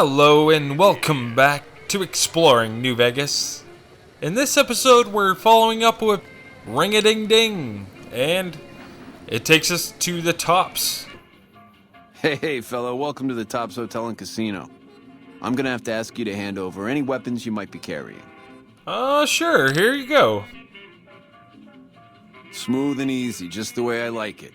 Hello and welcome back to Exploring New Vegas. In this episode, we're following up with Ring-a-Ding-Ding, and it takes us to the Tops. Hey, fellow, welcome to the Tops Hotel and Casino. I'm gonna have to ask you to hand over any weapons you might be carrying. Sure, here you go. Smooth and easy, just the way I like it.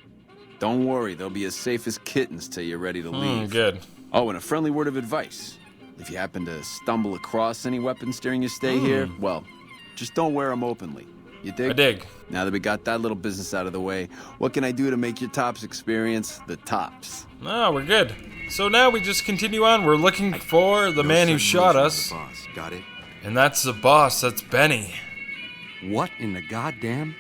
Don't worry, they'll be as safe as kittens till you're ready to leave. Good. Oh, and a friendly word of advice. If you happen to stumble across any weapons during your stay here, well, just don't wear them openly. You dig? I dig. Now that we got that little business out of the way, what can I do to make your Tops experience the tops? We're good. So now we just continue on. We're looking for the man who shot us. Boss, got it? And that's the boss, that's Benny. What in the goddamn?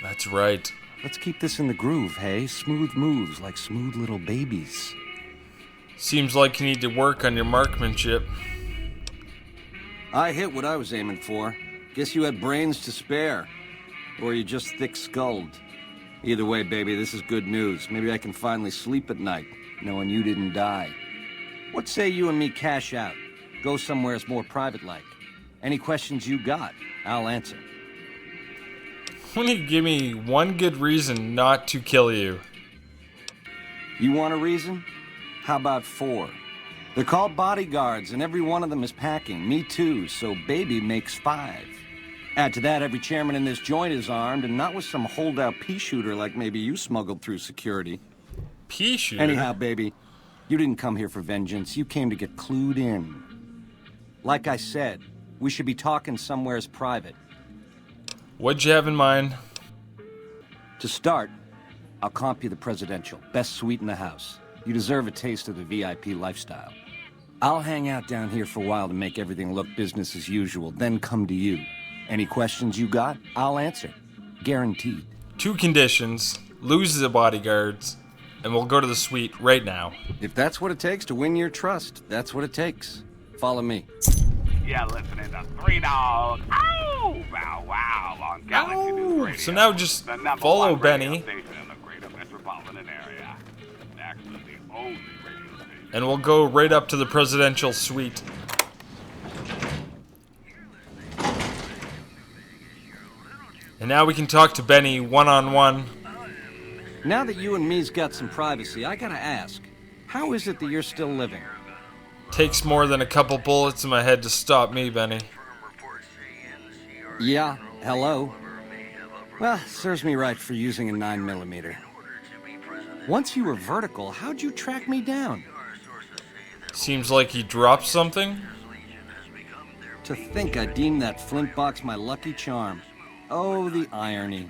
That's right. Let's keep this in the groove, hey? Smooth moves like smooth little babies. Seems like you need to work on your marksmanship. I hit what I was aiming for. Guess you had brains to spare. Or you just thick-skulled. Either way, baby, this is good news. Maybe I can finally sleep at night, knowing you didn't die. What say you and me cash out? Go somewheres more private-like. Any questions you got, I'll answer. When you give me one good reason not to kill you. You want a reason? How about 4? They're called bodyguards, and every one of them is packing. Me too, so baby makes 5. Add to that, every chairman in this joint is armed, and not with some holdout pea shooter like maybe you smuggled through security. Pea shooter? Anyhow, baby, you didn't come here for vengeance. You came to get clued in. Like I said, we should be talking somewheres private. What'd you have in mind? To start, I'll comp you the presidential. Best suite in the house. You deserve a taste of the VIP lifestyle. I'll hang out down here for a while to make everything look business as usual, then come to you. Any questions you got, I'll answer. Guaranteed. 2 conditions. Lose the bodyguards, and we'll go to the suite right now. If that's what it takes to win your trust, that's what it takes. Follow me. Yeah, listening to Three Dogs. Ow! Wow, wow, on Galaxy News Radio. So now just The number follow one radio Benny. station in the greater metropolitan area. And actually the only radio station. And we'll go right up to the presidential suite. And now we can talk to Benny one-on-one. Now that you and me's got some privacy, I gotta ask, how is it that you're still living? Takes more than a couple bullets in my head to stop me, Benny. Yeah, hello. Well, serves me right for using a 9mm. Once you were vertical, how'd you track me down? Seems like he dropped something. To think I deemed that flint box my lucky charm. Oh, the irony.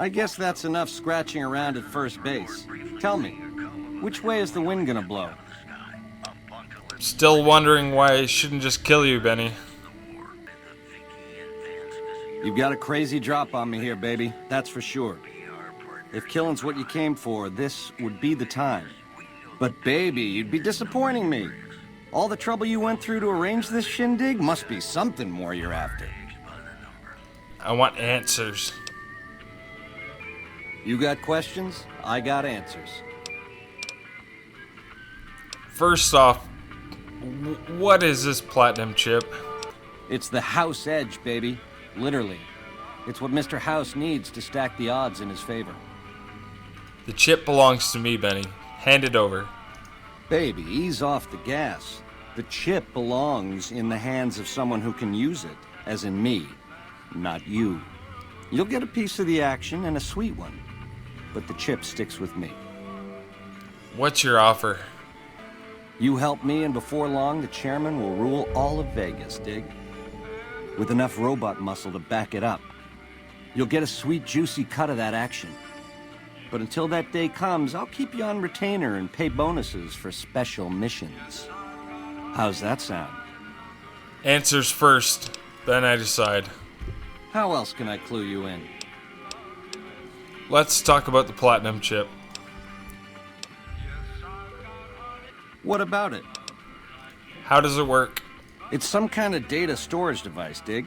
I guess that's enough scratching around at first base. Tell me, which way is the wind gonna blow? Still wondering why I shouldn't just kill you, Benny. You've got a crazy drop on me here, baby. That's for sure. If killing's what you came for, this would be the time. But baby, you'd be disappointing me. All the trouble you went through to arrange this shindig must be something more you're after. I want answers. You got questions? I got answers. First off, what is this platinum chip? It's the House Edge, baby. Literally. It's what Mr. House needs to stack the odds in his favor. The chip belongs to me, Benny. Hand it over. Baby, ease off the gas. The chip belongs in the hands of someone who can use it, as in me, not you. You'll get a piece of the action and a sweet one, but the chip sticks with me. What's your offer? You help me, and before long, the chairman will rule all of Vegas, dig? With enough robot muscle to back it up. You'll get a sweet, juicy cut of that action. But until that day comes, I'll keep you on retainer and pay bonuses for special missions. How's that sound? Answers first, then I decide. How else can I clue you in? Let's talk about the platinum chip. What about it? How does it work? It's some kind of data storage device, dig?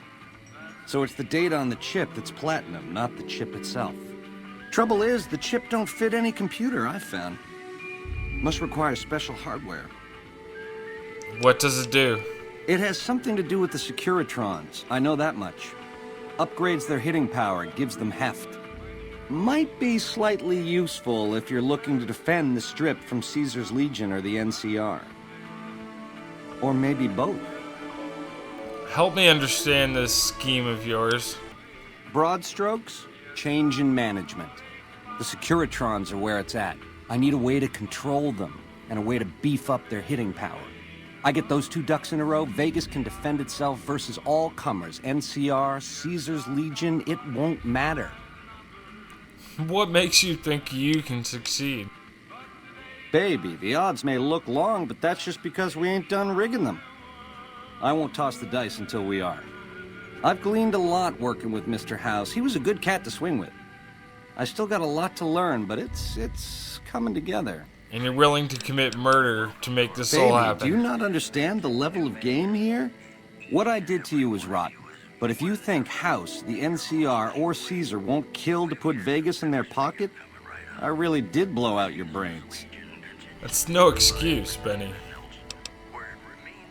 So it's the data on the chip that's platinum, not the chip itself. Trouble is, the chip don't fit any computer I've found. Must require special hardware. What does it do? It has something to do with the Securitrons. I know that much. Upgrades their hitting power, gives them heft. Might be slightly useful if you're looking to defend the Strip from Caesar's Legion or the NCR. Or maybe both. Help me understand this scheme of yours. Broad strokes, change in management. The Securitrons are where it's at. I need a way to control them, and a way to beef up their hitting power. I get those two ducks in a row, Vegas can defend itself versus all comers. NCR, Caesar's Legion, it won't matter. What makes you think you can succeed? Baby, the odds may look long, but that's just because we ain't done rigging them. I won't toss the dice until we are. I've gleaned a lot working with Mr. House. He was a good cat to swing with. I still got a lot to learn, but it's coming together. And you're willing to commit murder to make this Baby, all happen. do you not understand the level of game here? What I did to you was rotten. But if you think House, the NCR, or Caesar won't kill to put Vegas in their pocket, I really did blow out your brains. That's no excuse, Benny.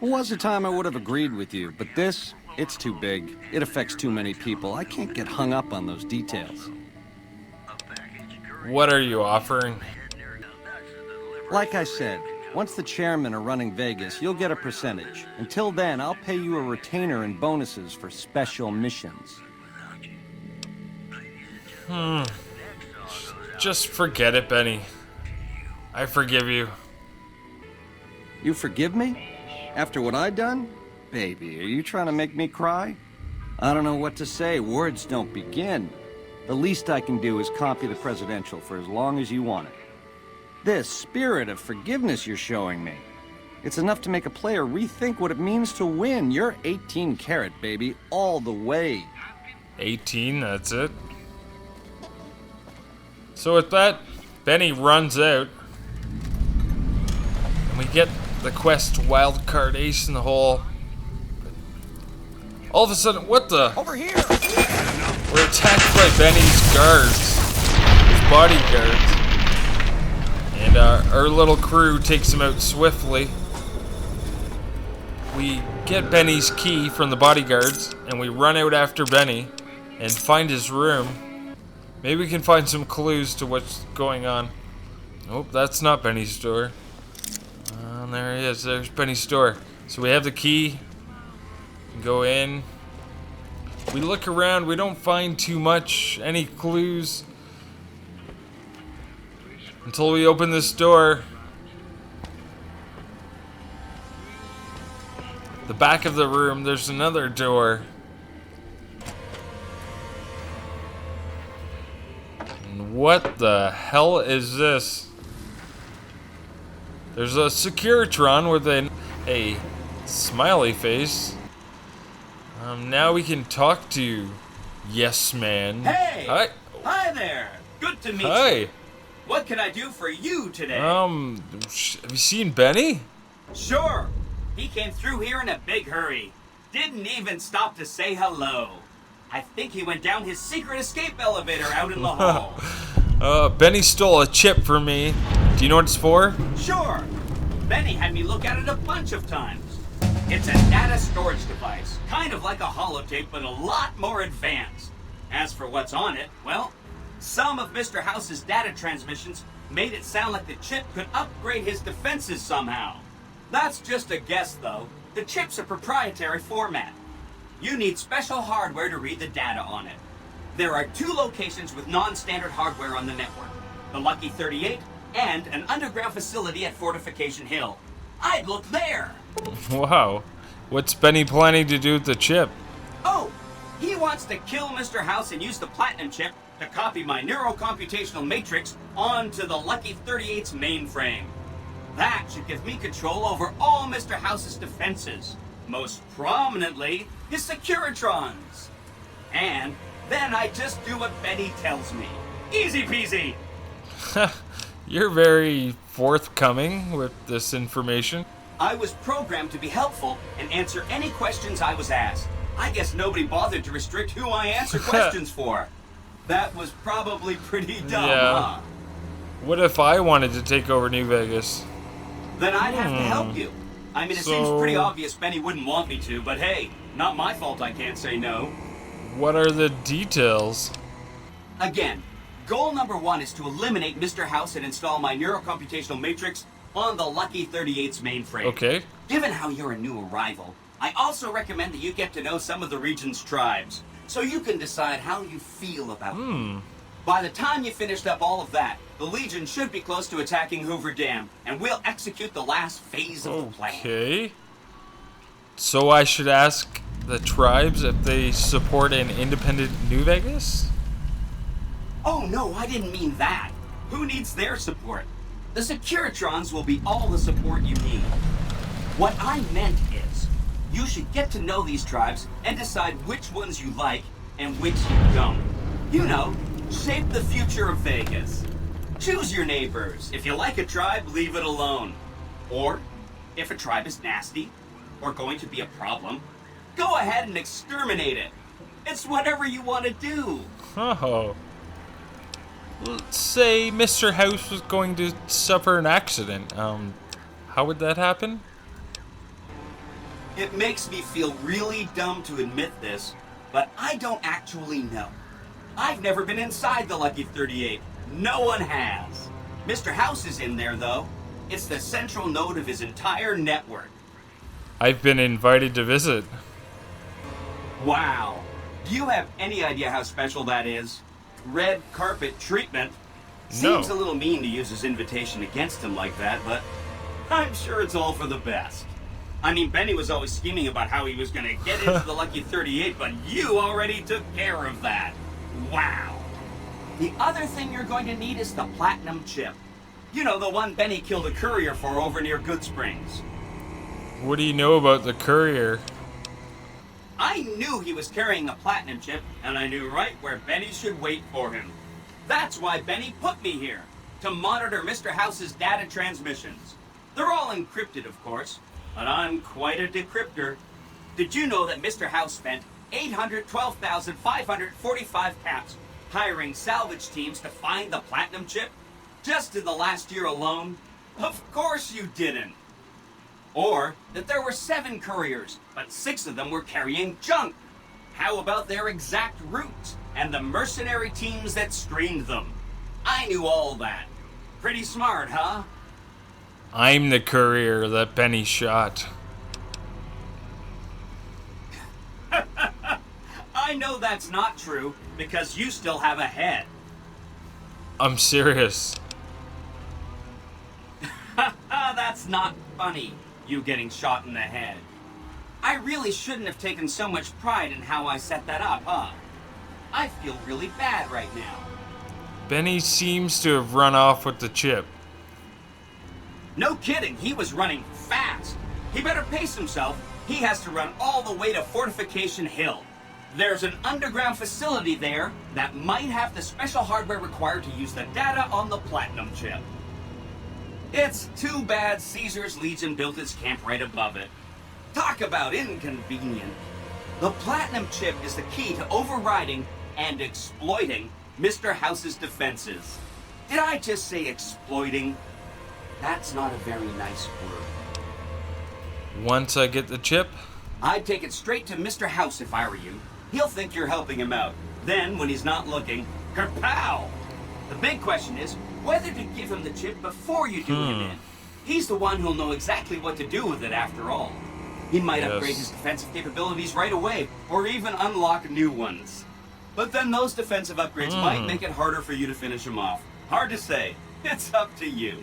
There was a time I would have agreed with you, but this, it's too big. It affects too many people. I can't get hung up on those details. What are you offering? Like I said, once the chairmen are running Vegas, you'll get a percentage. Until then, I'll pay you a retainer and bonuses for special missions. Just forget it, Benny. I forgive you. You forgive me? After what I done? Baby, are you trying to make me cry? I don't know what to say. Words don't begin. The least I can do is copy the presidential for as long as you want it. This spirit of forgiveness you're showing me, it's enough to make a player rethink what it means to win. You're 18 karat, baby, all the way. 18, that's it. So with that, Benny runs out. And we get the quest wildcard ace in the hole. All of a sudden, what the? Over here! We're attacked by Benny's guards. His bodyguards. And our little crew takes him out swiftly. We get Benny's key from the bodyguards, and we run out after Benny and find his room. Maybe we can find some clues to what's going on. Oh, that's not Benny's door. There he is. There's Benny's door. So we have the key. Go in. We look around. We don't find too much. Any clues. Until we open this door. The back of the room, there's another door. And what the hell is this? There's a Securitron with a smiley face. Now we can talk to Yes Man. Hey! Hi. Hi there! Good to meet you. Hi. What can I do for you today? Have you seen Benny? Sure. He came through here in a big hurry. Didn't even stop to say hello. I think he went down his secret escape elevator out in the hall. Benny stole a chip from me. Do you know what it's for? Sure. Benny had me look at it a bunch of times. It's a data storage device, kind of like a holotape, but a lot more advanced. As for what's on it, well, some of Mr. House's data transmissions made it sound like the chip could upgrade his defenses somehow. That's just a guess, though. The chip's a proprietary format. You need special hardware to read the data on it. There are 2 locations with non-standard hardware on the network. The Lucky 38 and an underground facility at Fortification Hill. I'd look there! Wow. What's Benny planning to do with the chip? Oh, he wants to kill Mr. House and use the Platinum chip to copy my neurocomputational matrix onto the Lucky 38's mainframe. That should give me control over all Mr. House's defenses, most prominently his Securitrons. And then I just do what Benny tells me. Easy peasy! You're very forthcoming with this information. I was programmed to be helpful and answer any questions I was asked. I guess nobody bothered to restrict who I answer questions for. That was probably pretty dumb, huh? What if I wanted to take over New Vegas? Then I'd have to help you. I mean, it seems pretty obvious Benny wouldn't want me to, but hey, not my fault I can't say no. What are the details? Again, goal number 1 is to eliminate Mr. House and install my neurocomputational matrix on the Lucky 38's mainframe. Okay. Given how you're a new arrival, I also recommend that you get to know some of the region's tribes, so you can decide how you feel about them. By the time you finished up all of that, the Legion should be close to attacking Hoover Dam, and we'll execute the last phase of the plan. Okay. So I should ask the tribes if they support an independent New Vegas? Oh no, I didn't mean that. Who needs their support? The Securitrons will be all the support you need. What I meant is, you should get to know these tribes and decide which ones you like and which you don't. You know, shape the future of Vegas. Choose your neighbors. If you like a tribe, leave it alone. Or, if a tribe is nasty, or going to be a problem, go ahead and exterminate it. It's whatever you want to do. Oh. Let's say Mr. House was going to suffer an accident. How would that happen? It makes me feel really dumb to admit this, but I don't actually know. I've never been inside the Lucky 38. No one has. Mr. House is in there, though. It's the central node of his entire network. I've been invited to visit. Wow. Do you have any idea how special that is? Red carpet treatment. Seems a little mean to use his invitation against him like that, but I'm sure it's all for the best. I mean, Benny was always scheming about how he was going to get into the Lucky 38, but you already took care of that. Wow. The other thing you're going to need is the platinum chip. You know, the one Benny killed a courier for over near Good Springs. What do you know about the courier? I knew he was carrying a platinum chip, and I knew right where Benny should wait for him. That's why Benny put me here, to monitor Mr. House's data transmissions. They're all encrypted, of course, but I'm quite a decryptor. Did you know that Mr. House spent 812,545 caps hiring salvage teams to find the platinum chip? Just in the last year alone? Of course you didn't. Or that there were 7 couriers, but 6 of them were carrying junk. How about their exact routes and the mercenary teams that streamed them? I knew all that. Pretty smart, huh? I'm the courier that Benny shot. I know that's not true, because you still have a head. I'm serious. That's not funny, you getting shot in the head. I really shouldn't have taken so much pride in how I set that up, huh? I feel really bad right now. Benny seems to have run off with the chip. No kidding, he was running fast. He better pace himself. He has to run all the way to Fortification Hill. There's an underground facility there that might have the special hardware required to use the data on the platinum chip. It's too bad Caesar's Legion built its camp right above it. Talk about inconvenient. The platinum chip is the key to overriding and exploiting Mr. House's defenses. Did I just say exploiting? That's not a very nice word. Once I get the chip, I'd take it straight to Mr. House if I were you. He'll think you're helping him out. Then, when he's not looking, kerpow! The big question is whether to give him the chip before you do him in. He's the one who'll know exactly what to do with it after all. He might upgrade his defensive capabilities right away, or even unlock new ones. But then those defensive upgrades might make it harder for you to finish him off. Hard to say. It's up to you.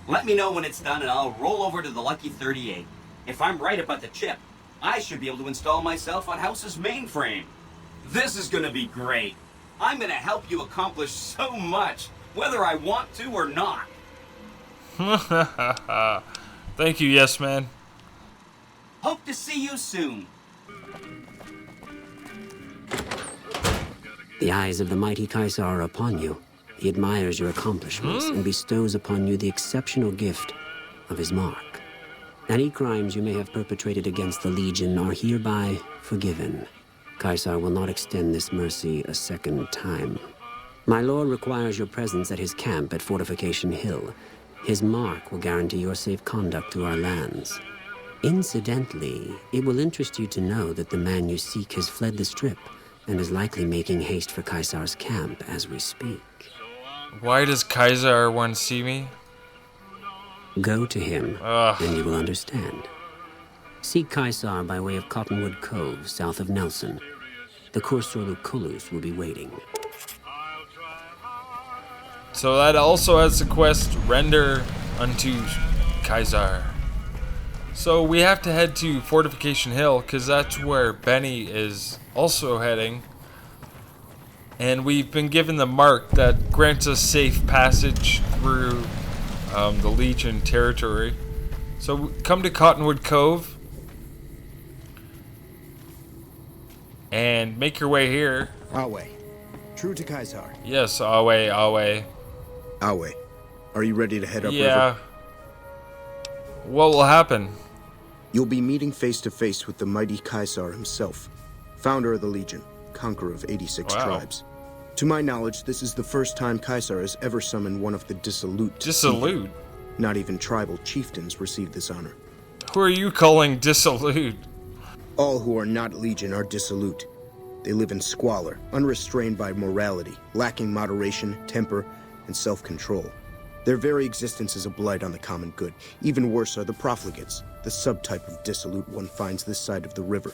Let me know when it's done and I'll roll over to the Lucky 38. If I'm right about the chip, I should be able to install myself on House's mainframe. This is gonna be great. I'm gonna help you accomplish so much, whether I want to or not. thank you, yes man. Hope to see you soon. The eyes of the mighty Caesar are upon you. He admires your accomplishments and bestows upon you the exceptional gift of his mark. Any crimes you may have perpetrated against the Legion are hereby forgiven. Caesar will not extend this mercy a second time. My lord requires your presence at his camp at Fortification Hill. His mark will guarantee your safe conduct through our lands. Incidentally, it will interest you to know that the man you seek has fled the Strip and is likely making haste for Caesar's camp as we speak. Why does Caesar want to see me? Go to him, and you will understand. Seek Caesar by way of Cottonwood Cove, south of Nelson. The Cursor Lucullus will be waiting. So that also has the quest, Render unto Caesar. So we have to head to Fortification Hill, because that's where Benny is also heading. And we've been given the mark that grants us safe passage through the Legion territory. So come to Cottonwood Cove and make your way here. Awe. True to Caesar. Yes, Awe. Awe. Are you ready to head upriver? Yeah. What will happen? You'll be meeting face to face with the mighty Caesar himself, founder of the Legion, conqueror of 86 tribes. To my knowledge, this is the first time Caesar has ever summoned one of the dissolute. Dissolute? Not even tribal chieftains receive this honor. Who are you calling dissolute? All who are not Legion are dissolute. They live in squalor, unrestrained by morality, lacking moderation, temper, and self-control. Their very existence is a blight on the common good. Even worse are the profligates, the subtype of dissolute one finds this side of the river.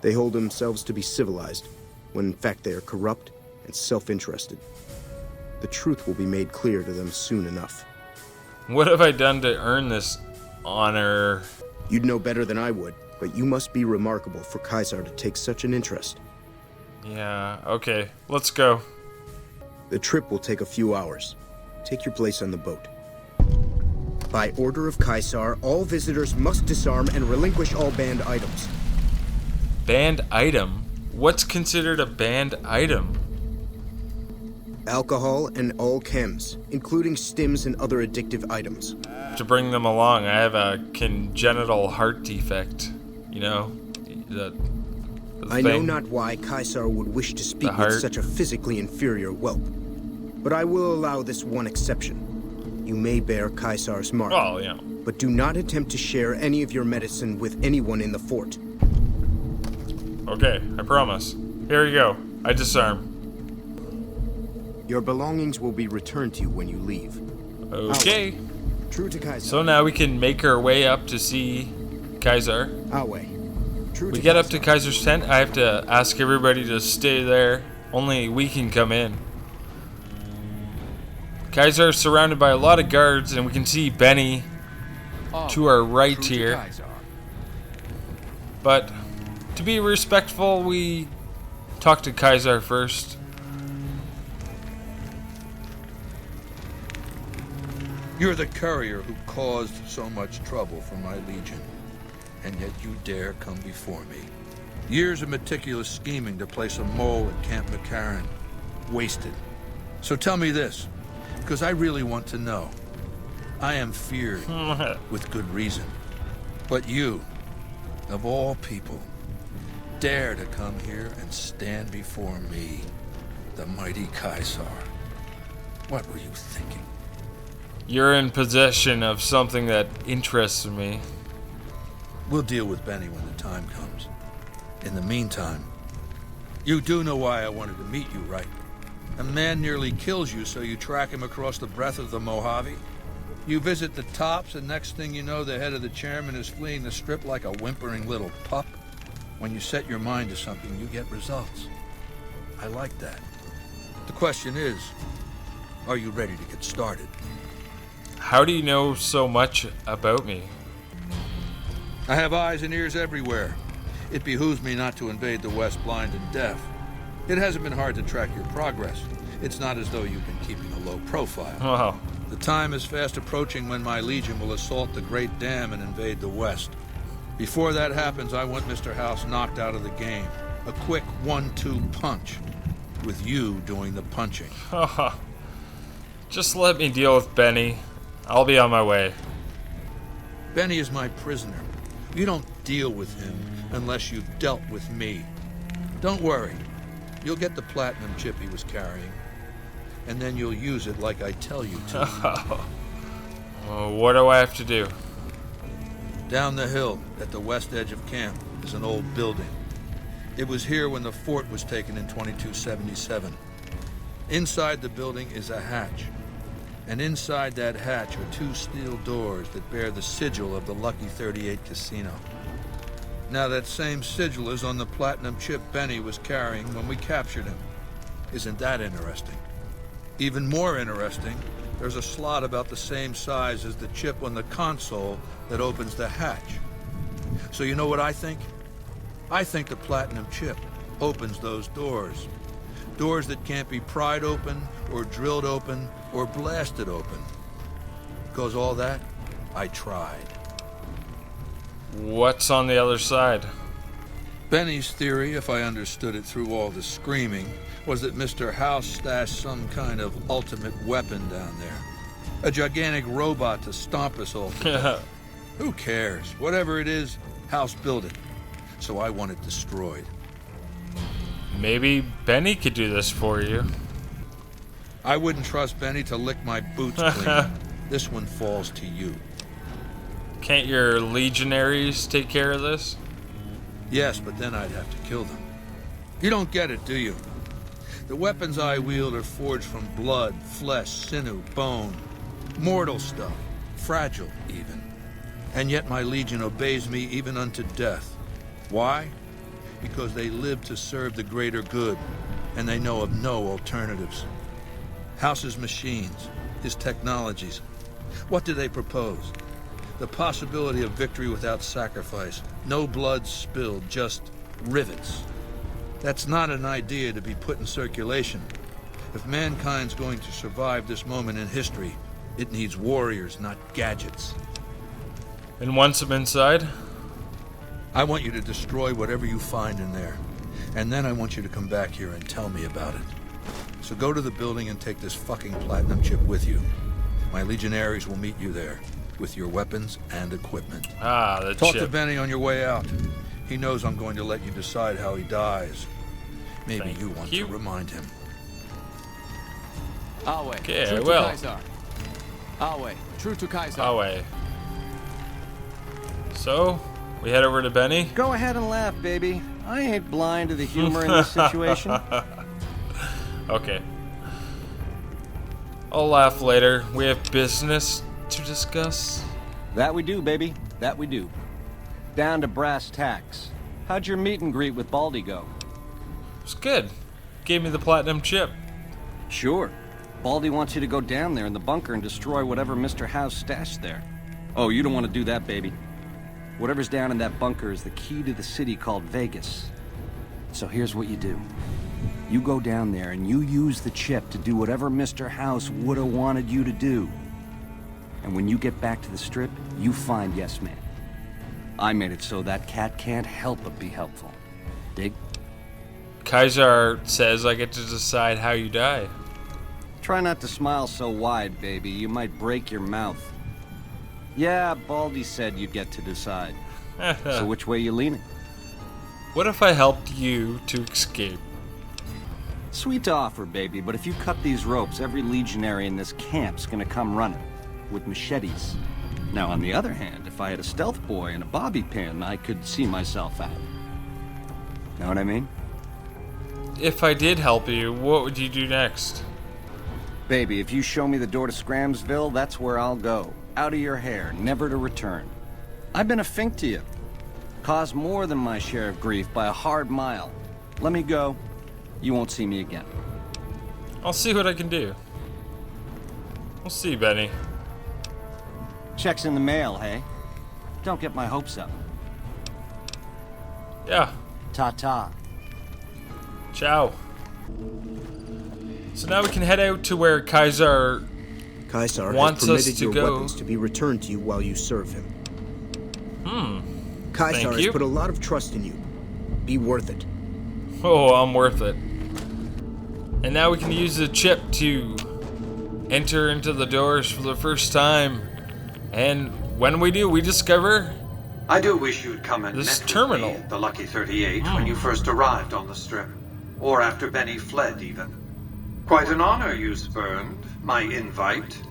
They hold themselves to be civilized, when in fact they are corrupt and self-interested. The truth will be made clear to them soon enough. What have I done to earn this honor? You'd know better than I would, but you must be remarkable for Caesar to take such an interest. Yeah, okay, let's go. The trip will take a few hours. Take your place on the boat. By order of Caesar, all visitors must disarm and relinquish all banned items. Banned item? What's considered a banned item? Alcohol and all chems, including stims and other addictive items. To bring them along, I have a congenital heart defect. You know? I know not why Caesar would wish to speak with such a physically inferior whelp. But I will allow this one exception. You may bear Caesar's mark. Oh, yeah. But do not attempt to share any of your medicine with anyone in the fort. Okay, I promise. Here you go. I disarm. Your belongings will be returned to you when you leave. Okay. Awe. True to Caesar. So now we can make our way up to see Caesar. Awe. True We get up to Kaiser's tent. I have to ask everybody to stay there. Only we can come in. Kaiser is surrounded by a lot of guards, and we can see Benny to our right here. But to be respectful, we talk to Kaiser first. You're the courier who caused so much trouble for my Legion, and yet you dare come before me. Years of meticulous scheming to place a mole at Camp McCarran. Wasted. So tell me this, because I really want to know. I am feared, with good reason. But you, of all people, dare to come here and stand before me, the mighty Caesar. What were you thinking? You're in possession of something that interests me. We'll deal with Benny when the time comes. In the meantime, you do know why I wanted to meet you, right? A man nearly kills you, so you track him across the breadth of the Mojave. You visit the tops, and next thing you know, the head of the chairman is fleeing the strip like a whimpering little pup. When you set your mind to something, you get results. I like that. The question is, are you ready to get started? How do you know so much about me? I have eyes and ears everywhere. It behooves me not to invade the West blind and deaf. It hasn't been hard to track your progress. It's not as though you've been keeping a low profile. Wow. The time is fast approaching when my Legion will assault the Great Dam and invade the West. Before that happens, I want Mr. House knocked out of the game. A quick 1-2 punch, with you doing the punching. Just let me deal with Benny. I'll be on my way. Benny is my prisoner. You don't deal with him unless you've dealt with me. Don't worry. You'll get the platinum chip he was carrying, and then you'll use it like I tell you to. What do I have to do? Down the hill, at the west edge of camp, is an old building. It was here when the fort was taken in 2277. Inside the building is a hatch. And inside that hatch are 2 steel doors that bear the sigil of the Lucky 38 casino. Now that same sigil is on the platinum chip Benny was carrying when we captured him. Isn't that interesting? Even more interesting, there's a slot about the same size as the chip on the console that opens the hatch. So you know what I think? I think the platinum chip opens those doors. Doors that can't be pried open, or drilled open, or blasted open. Because all that, I tried. What's on the other side? Benny's theory, if I understood it through all the screaming, was that Mr. House stashed some kind of ultimate weapon down there. A gigantic robot to stomp us all to death. Who cares? Whatever it is, House built it. So I want it destroyed. Maybe Benny could do this for you. I wouldn't trust Benny to lick my boots clean. This one falls to you. Can't your legionaries take care of this? Yes, but then I'd have to kill them. You don't get it, do you? The weapons I wield are forged from blood, flesh, sinew, bone. Mortal stuff. Fragile, even. And yet my legion obeys me even unto death. Why? Because they live to serve the greater good, and they know of no alternatives. House's machines, his technologies. What do they propose? The possibility of victory without sacrifice. No blood spilled, just rivets. That's not an idea to be put in circulation. If mankind's going to survive this moment in history, it needs warriors, not gadgets. And once I'm inside? I want you to destroy whatever you find in there. And then I want you to come back here and tell me about it. So go to the building and take this fucking platinum chip with you. My legionaries will meet you there, with your weapons and equipment. Ah, the Talk chip. to Benny on your way out. He knows I'm going to let you decide how he dies. Maybe Thank you want you. to remind him. Awe. Okay, True I to will. Caesar. Awe. True to Caesar. Away. So, we head over to Benny. Go ahead and laugh, baby. I ain't blind to the humor in this situation. Okay. I'll laugh later. We have business to discuss. That we do, baby. That we do. Down to brass tacks. How'd your meet and greet with Baldy go? It's good. Gave me the platinum chip. Sure. Baldy wants you to go down there in the bunker and destroy whatever Mr. House stashed there. Oh, you don't want to do that, baby. Whatever's down in that bunker is the key to the city called Vegas. So here's what you do. You go down there and you use the chip to do whatever Mr. House would have wanted you to do. And when you get back to the Strip, you find Yes Man. I made it so that cat can't help but be helpful. Dig? Kaiser says I get to decide how you die. Try not to smile so wide, baby. You might break your mouth. Yeah, Baldy said you'd get to decide. So which way you leaning? What if I helped you to escape? Sweet offer, baby, but if you cut these ropes, every legionary in this camp's gonna come running. With machetes. Now, on the other hand, if I had a stealth boy and a bobby pin, I could see myself out. Know what I mean? If I did help you, what would you do next? Baby, if you show me the door to Scramsville, that's where I'll go. Out of your hair, never to return. I've been a fink to you. Caused more than my share of grief by a hard mile. Let me go. You won't see me again. I'll see what I can do. We'll see, Benny. Check's in the mail, hey? Don't get my hopes up. Yeah. Ta-ta. Ciao. So now we can head out to where Kaiser Caesar has wants us permitted to your go. weapons to be returned to you while you serve him. Caesar Thank has you. put a lot of trust in you. Be worth it. Oh, I'm worth it. And now we can use the chip to enter into the doors for the first time. And when we do, we discover I do wish you'd come and this met terminal. with me, the Lucky 38, when you first arrived on the Strip. Or after Benny fled, even. Quite an honor you spurned, my invite.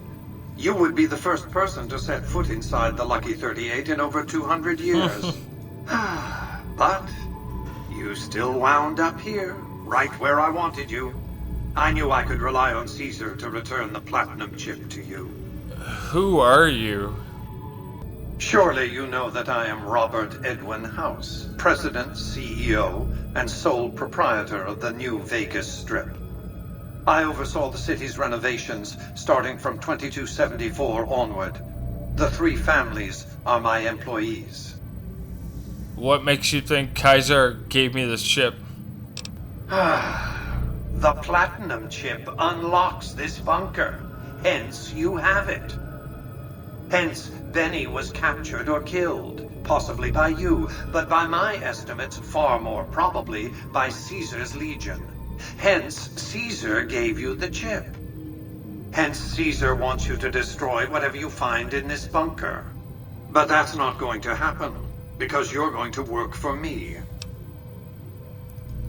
You would be the first person to set foot inside the Lucky 38 in over 200 years. But you still wound up here, right where I wanted you. I knew I could rely on Caesar to return the platinum chip to you. Who are you? Surely you know that I am Robert Edwin House, President, CEO, and sole proprietor of the New Vegas Strip. I oversaw the city's renovations starting from 2274 onward. The 3 families are my employees. What makes you think Kaiser gave me this chip? The platinum chip unlocks this bunker. Hence, you have it. Hence, Benny was captured or killed. Possibly by you, but by my estimates, far more probably by Caesar's legion. Hence, Caesar gave you the chip. Hence, Caesar wants you to destroy whatever you find in this bunker. But that's not going to happen, because you're going to work for me.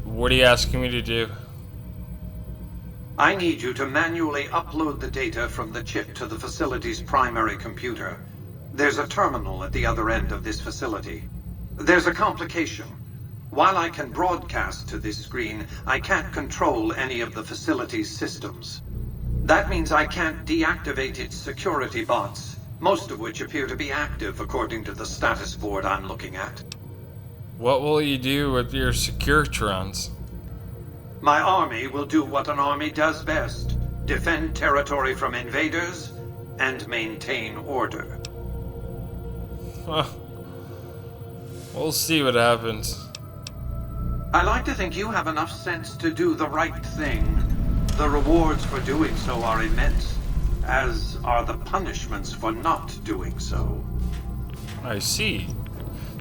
What are you asking me to do? I need you to manually upload the data from the chip to the facility's primary computer. There's a terminal at the other end of this facility. There's a complication. While I can broadcast to this screen, I can't control any of the facility's systems. That means I can't deactivate its security bots, most of which appear to be active according to the status board I'm looking at. What will you do with your Securitrons? My army will do what an army does best: defend territory from invaders and maintain order. We'll see what happens. I like to think you have enough sense to do the right thing. The rewards for doing so are immense, as are the punishments for not doing so. I see.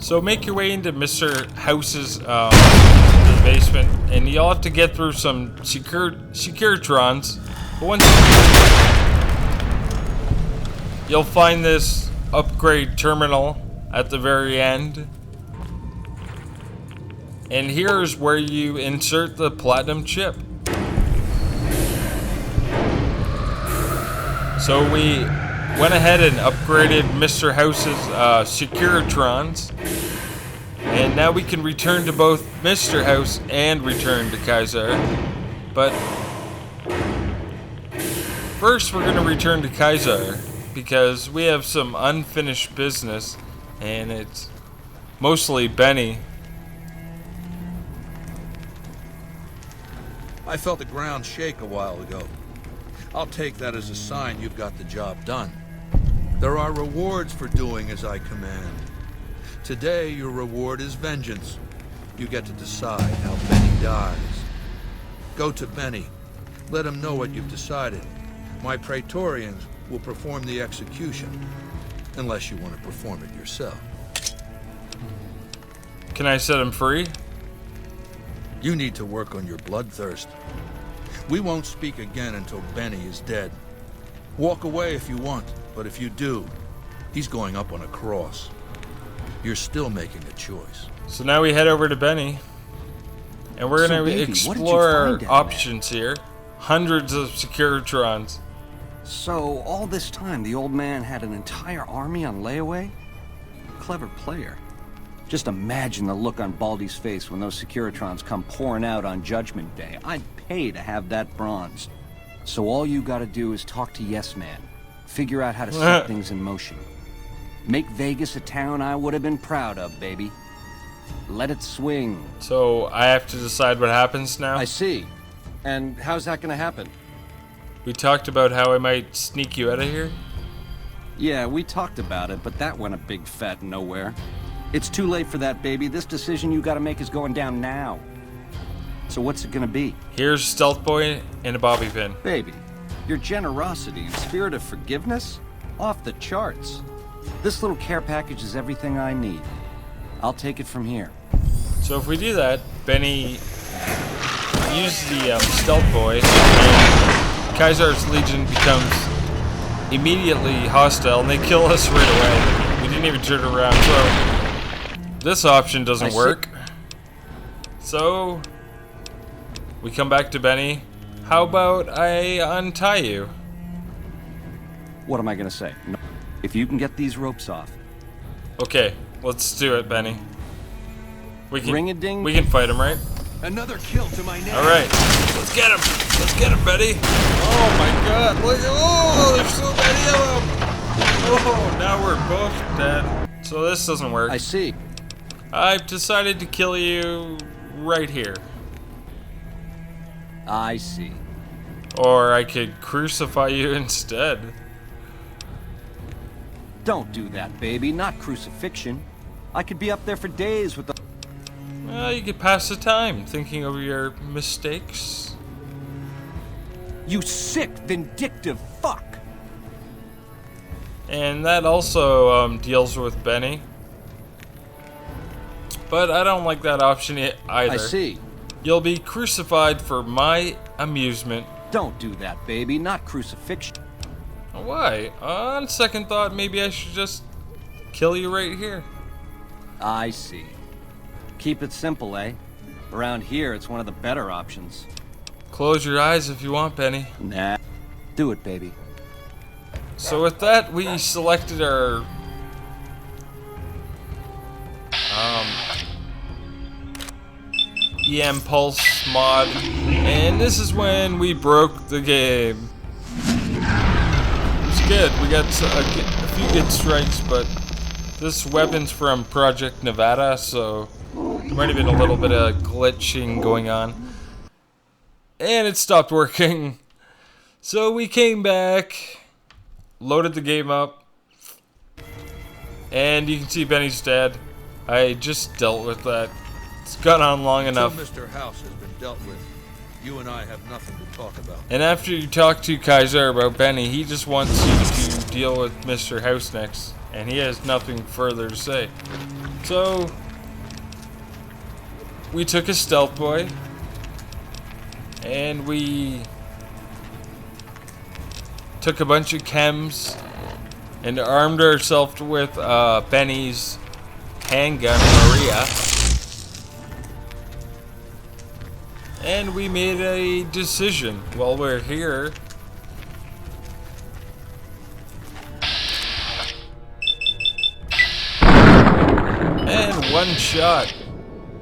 So make your way into Mr. House's the basement, and you'll have to get through some Securitrons. But once you'll find this upgrade terminal at the very end. And here's where you insert the platinum chip. So we went ahead and upgraded Mr. House's Securitrons. And now we can return to both Mr. House and return to Kaiser. But first we're going to return to Kaiser because we have some unfinished business, and it's mostly Benny. I felt the ground shake a while ago. I'll take that as a sign you've got the job done. There are rewards for doing as I command. Today, your reward is vengeance. You get to decide how Benny dies. Go to Benny. Let him know what you've decided. My Praetorians will perform the execution, unless you want to perform it yourself. Can I set him free? You need to work on your bloodthirst. We won't speak again until Benny is dead. Walk away if you want, but if you do, he's going up on a cross. You're still making a choice. So now we head over to Benny, and we're going to explore our options here. Hundreds of Securitrons. So all this time, the old man had an entire army on layaway? Clever player. Just imagine the look on Baldy's face when those Securitrons come pouring out on Judgment Day. I'd pay to have that bronze. So all you gotta do is talk to Yes Man. Figure out how to set things in motion. Make Vegas a town I would have been proud of, baby. Let it swing. So I have to decide what happens now? I see. And how's that gonna happen? We talked about how I might sneak you out of here? Yeah, we talked about it, but that went a big fat nowhere. It's too late for that, baby. This decision you gotta make is going down now. So what's it gonna be? Here's Stealth Boy and a bobby pin. Baby, your generosity and spirit of forgiveness? Off the charts. This little care package is everything I need. I'll take it from here. So if we do that, Benny uses the Stealth Boy, and Kaiser's Legion becomes immediately hostile, and they kill us right away. We didn't even turn around, so this option doesn't work. So we come back to Benny. How about I untie you? What am I gonna say? No. If you can get these ropes off. Okay, let's do it, Benny. We can Ring-a-ding. we can fight him, right? Another kill to my name. All right, let's get him. Let's get him, Betty. Oh my God! Look! Oh, there's so many of them. Oh, now we're both dead. So this doesn't work. I see. I've decided to kill you right here. I see. Or I could crucify you instead. Don't do that, baby. Not crucifixion. I could be up there for days with the... Well, you could pass the time thinking over your mistakes. You sick, vindictive fuck! And that also deals with Benny. But I don't like that option either. I see. You'll be crucified for my amusement. Don't do that, baby. Not crucifixion. Why? On second thought, maybe I should just kill you right here. I see. Keep it simple, eh? Around here, it's one of the better options. Close your eyes if you want, Benny. Nah. Do it, baby. So with that, we selected our EM Pulse mod, and this is when we broke the game. It's good. We got a few good strikes, but this weapon's from Project Nevada, so there might have been a little bit of glitching going on. And it stopped working. So we came back, loaded the game up, and you can see Benny's dead. I just dealt with that. It's gone on long enough. Until Mr. House has been dealt with, you and I have nothing to talk about. And after you talk to Kaiser about Benny, he just wants you to deal with Mr. House next. And he has nothing further to say. So, we took a stealth boy. And we took a bunch of chems. And armed ourselves with Benny's handgun, Maria. And we made a decision while we're here. And one shot.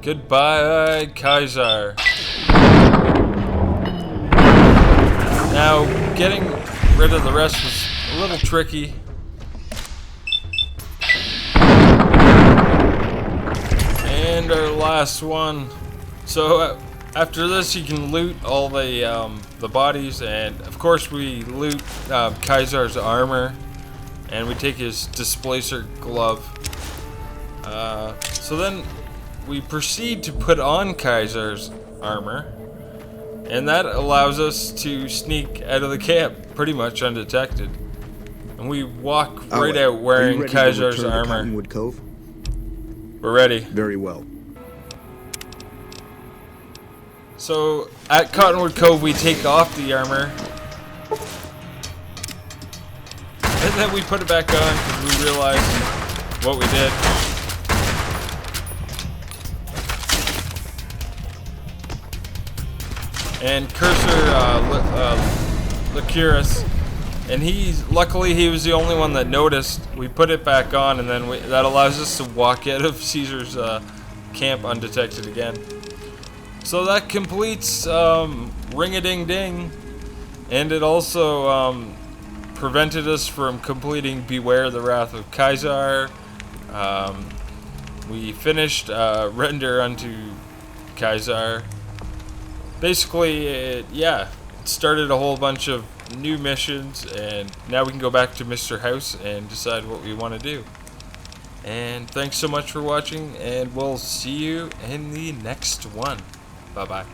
Goodbye, Kaiser. Now, getting rid of the rest was a little tricky. And our last one. So, after this, you can loot all the bodies, and of course we loot Kaiser's armor, and we take his displacer glove. So then we proceed to put on Kaiser's armor, and that allows us to sneak out of the camp pretty much undetected. And we walk right out wearing Kaiser's armor. Cottonwood Cove? We're ready. Very well. So, at Cottonwood Cove, we take off the armor. And then we put it back on because we realized what we did. And Cursor Licurus, and luckily he was the only one that noticed. We put it back on, and then that allows us to walk out of Caesar's camp undetected again. So that completes Ring-a-Ding-Ding, and it also prevented us from completing Beware the Wrath of Kaiser. We finished Render unto Kaiser. Basically, it started a whole bunch of new missions, and now we can go back to Mr. House and decide what we want to do. And thanks so much for watching, and we'll see you in the next one. Bye-bye.